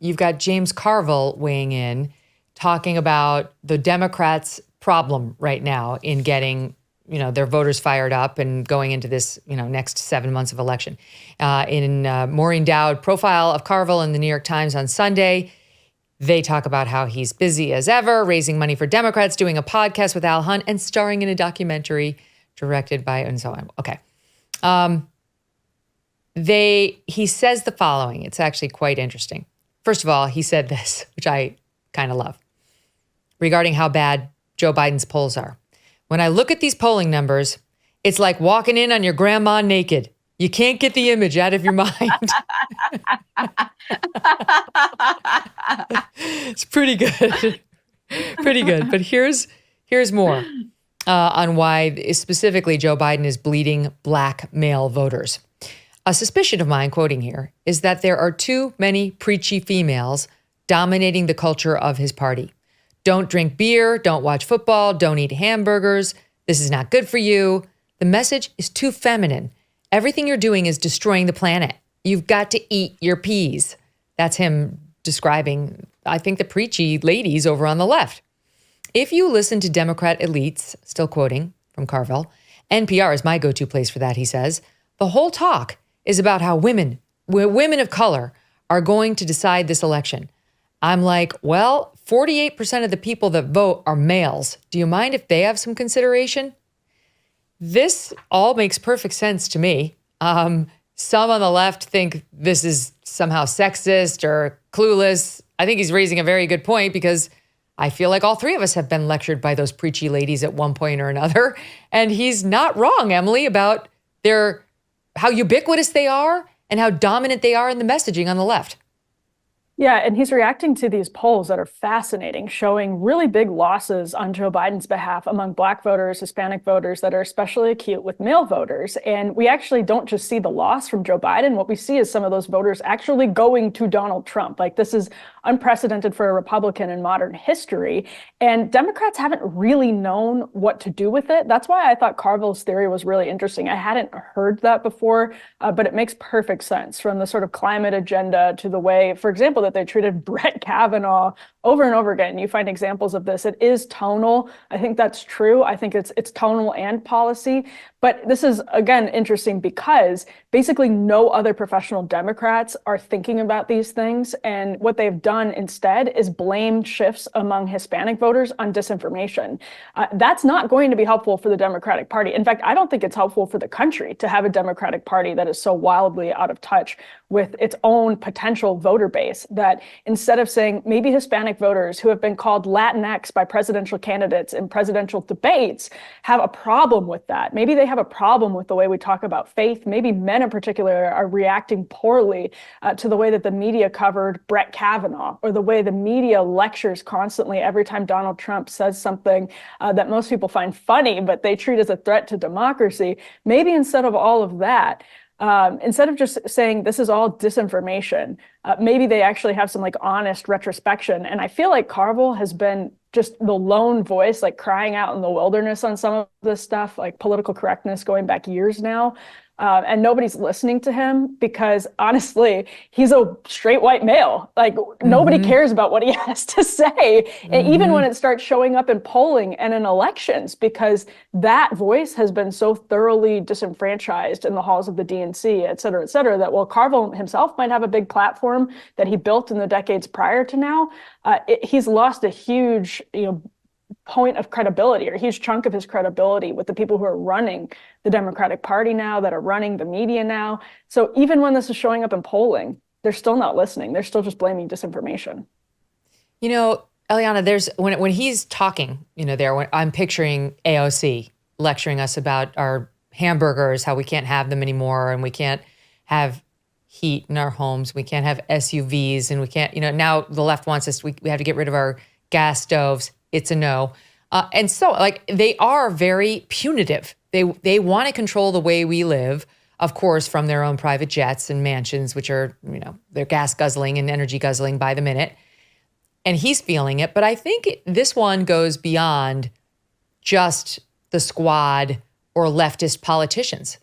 you've got James Carville weighing in, talking about the Democrats' problem right now in getting, their voters fired up and going into this, next 7 months of election. In Maureen Dowd profile of Carville in the New York Times on Sunday, they talk about how he's busy as ever, raising money for Democrats, doing a podcast with Al Hunt, and starring in a documentary directed by, and so on. Okay. He says the following. It's actually quite interesting. First of all, he said this, which I kind of love, regarding how bad Joe Biden's polls are. When I look at these polling numbers, it's like walking in on your grandma naked. You can't get the image out of your mind. It's pretty good. Pretty good. But here's more on why specifically Joe Biden is bleeding black male voters. A suspicion of mine, quoting here, is that there are too many preachy females dominating the culture of his party. Don't drink beer, don't watch football, don't eat hamburgers. This is not good for you. The message is too feminine. Everything you're doing is destroying the planet. You've got to eat your peas. That's him describing, I think, the preachy ladies over on the left. If you listen to Democrat elites, still quoting from Carville, NPR is my go-to place for that, he says, the whole talk is about how women of color are going to decide this election. I'm like, well, 48% of the people that vote are males. Do you mind if they have some consideration? This all makes perfect sense to me. Some on the left think this is somehow sexist or clueless. I think he's raising a very good point because I feel like all three of us have been lectured by those preachy ladies at one point or another. And he's not wrong, Emily, about how ubiquitous they are and how dominant they are in the messaging on the left. Yeah, and he's reacting to these polls that are fascinating, showing really big losses on Joe Biden's behalf among Black voters, Hispanic voters that are especially acute with male voters. And we actually don't just see the loss from Joe Biden. What we see is some of those voters actually going to Donald Trump. Like, this is unprecedented for a Republican in modern history. And Democrats haven't really known what to do with it. That's why I thought Carville's theory was really interesting. I hadn't heard that before, but it makes perfect sense, from the sort of climate agenda to the way, for example, that they treated Brett Kavanaugh over and over again. You find examples of this. It is tonal. I think that's true. I think it's tonal and policy. But this is, again, interesting because basically no other professional Democrats are thinking about these things. And what they've done instead is blame shifts among Hispanic voters on disinformation. That's not going to be helpful for the Democratic Party. In fact, I don't think it's helpful for the country to have a Democratic Party that is so wildly out of touch with its own potential voter base, that instead of saying maybe Hispanic voters who have been called Latinx by presidential candidates in presidential debates have a problem with that. Maybe they have a problem with the way we talk about faith. Maybe men in particular are reacting poorly to the way that the media covered Brett Kavanaugh, or the way the media lectures constantly every time Donald Trump says something that most people find funny, but they treat as a threat to democracy. Maybe instead of all of that, instead of just saying this is all disinformation, maybe they actually have some like honest retrospection. And I feel like Carville has been just the lone voice, like crying out in the wilderness on some of this stuff, like political correctness going back years now. And nobody's listening to him because, honestly, he's a straight white male. Like, nobody cares about what he has to say, and even when it starts showing up in polling and in elections, because that voice has been so thoroughly disenfranchised in the halls of the DNC, et cetera, that while Carville himself might have a big platform that he built in the decades prior to now, he's lost a huge, point of credibility, or a huge chunk of his credibility with the people who are running the Democratic Party now, that are running the media now. So even when this is showing up in polling, they're still not listening. They're still just blaming disinformation. Eliana, there's when he's talking, when I'm picturing AOC lecturing us about our hamburgers, how we can't have them anymore, and we can't have heat in our homes, we can't have SUVs, and we can't, now the left wants us, we have to get rid of our gas stoves. It's a no. And so, they are very punitive. They want to control the way we live, of course, from their own private jets and mansions, which are, they're gas guzzling and energy guzzling by the minute. And he's feeling it. But I think this one goes beyond just the squad or leftist politicians.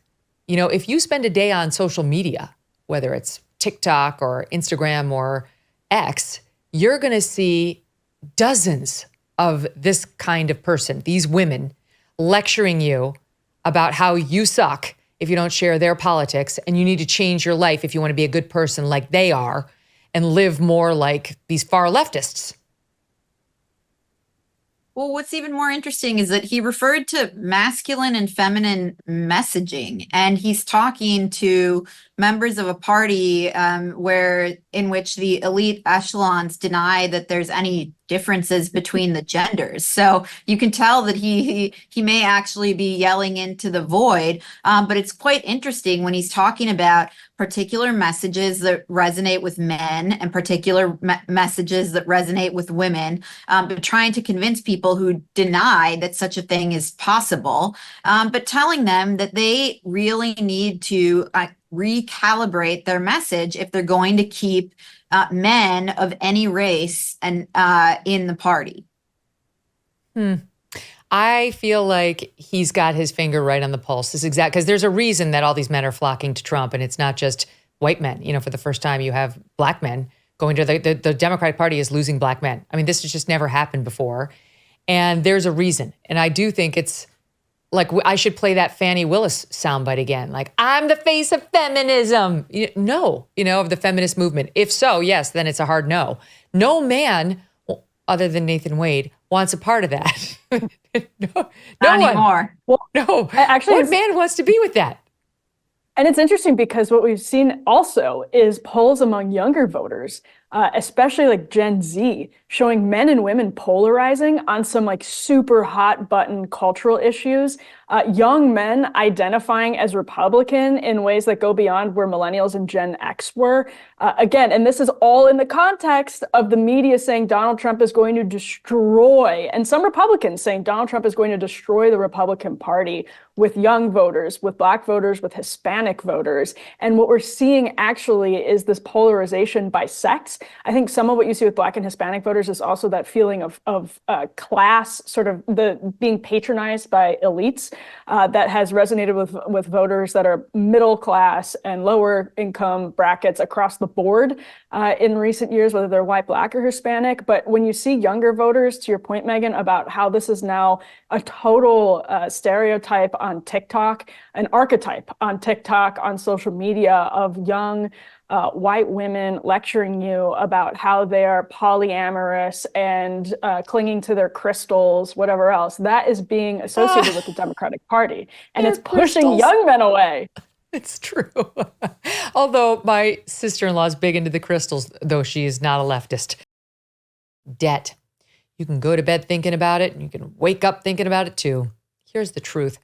If you spend a day on social media, whether it's TikTok or Instagram or X, you're going to see dozens of this kind of person, these women, lecturing you about how you suck if you don't share their politics, and you need to change your life if you want to be a good person like they are and live more like these far leftists. Well, what's even more interesting is that he referred to masculine and feminine messaging, and he's talking to members of a party in which the elite echelons deny that there's any differences between the genders. So you can tell that he may actually be yelling into the void, but it's quite interesting when he's talking about particular messages that resonate with men and particular messages that resonate with women, but trying to convince people who deny that such a thing is possible, but telling them that they really need to recalibrate their message if they're going to keep men of any race and in the party. I feel like he's got his finger right on the pulse. This exact, because there's a reason that all these men are flocking to Trump, and it's not just white men. You know, for the first time, you have black men going to the Democratic Party is losing black men. I mean, this has just never happened before, and there's a reason. And I do think it's like I should play that Fannie Willis soundbite again. Like, I'm the face of feminism. No, of the feminist movement. If so, yes, then it's a hard no. No man, other than Nathan Wade, wants a part of that. No anymore. Well, no. Actually, what man wants to be with that? And it's interesting because what we've seen also is polls among younger voters, especially like Gen Z, showing men and women polarizing on some like super hot button cultural issues. Young men identifying as Republican in ways that go beyond where millennials and Gen X were. Again, and this is all in the context of the media saying Donald Trump is going to destroy, and some Republicans saying Donald Trump is going to destroy the Republican Party with young voters, with Black voters, with Hispanic voters. And what we're seeing actually is this polarization by sex. I think some of what you see with Black and Hispanic voters is also that feeling of class, sort of the being patronized by elites. That has resonated with voters that are middle class and lower income brackets across the board in recent years, whether they're white, Black, or Hispanic. But when you see younger voters, to your point, Megyn, about how this is now a total stereotype on TikTok, an archetype on TikTok, on social media of young white women lecturing you about how they are polyamorous and clinging to their crystals, whatever else, that is being associated with the Democratic Party. And it's pushing crystals. Young men away. It's true. Although my sister-in-law is big into the crystals, though she is not a leftist. Debt. You can go to bed thinking about it, and you can wake up thinking about it too. Here's the truth.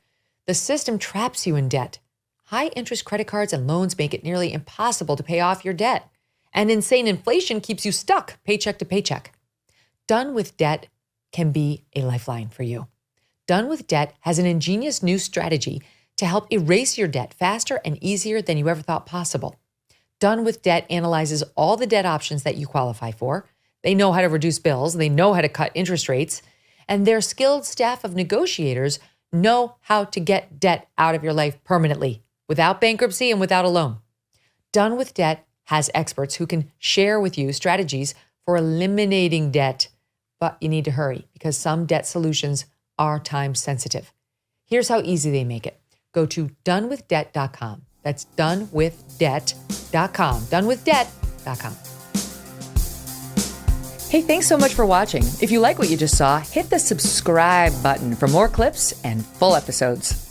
The system traps you in debt. High-interest credit cards and loans make it nearly impossible to pay off your debt. And insane inflation keeps you stuck paycheck to paycheck. Done with Debt can be a lifeline for you. Done with Debt has an ingenious new strategy to help erase your debt faster and easier than you ever thought possible. Done with Debt analyzes all the debt options that you qualify for. They know how to reduce bills. They know how to cut interest rates. And their skilled staff of negotiators know how to get debt out of your life permanently, without bankruptcy and without a loan. Done with Debt has experts who can share with you strategies for eliminating debt, but you need to hurry because some debt solutions are time sensitive. Here's how easy they make it. Go to donewithdebt.com. That's donewithdebt.com. Donewithdebt.com. Hey, thanks so much for watching. If you like what you just saw, hit the subscribe button for more clips and full episodes.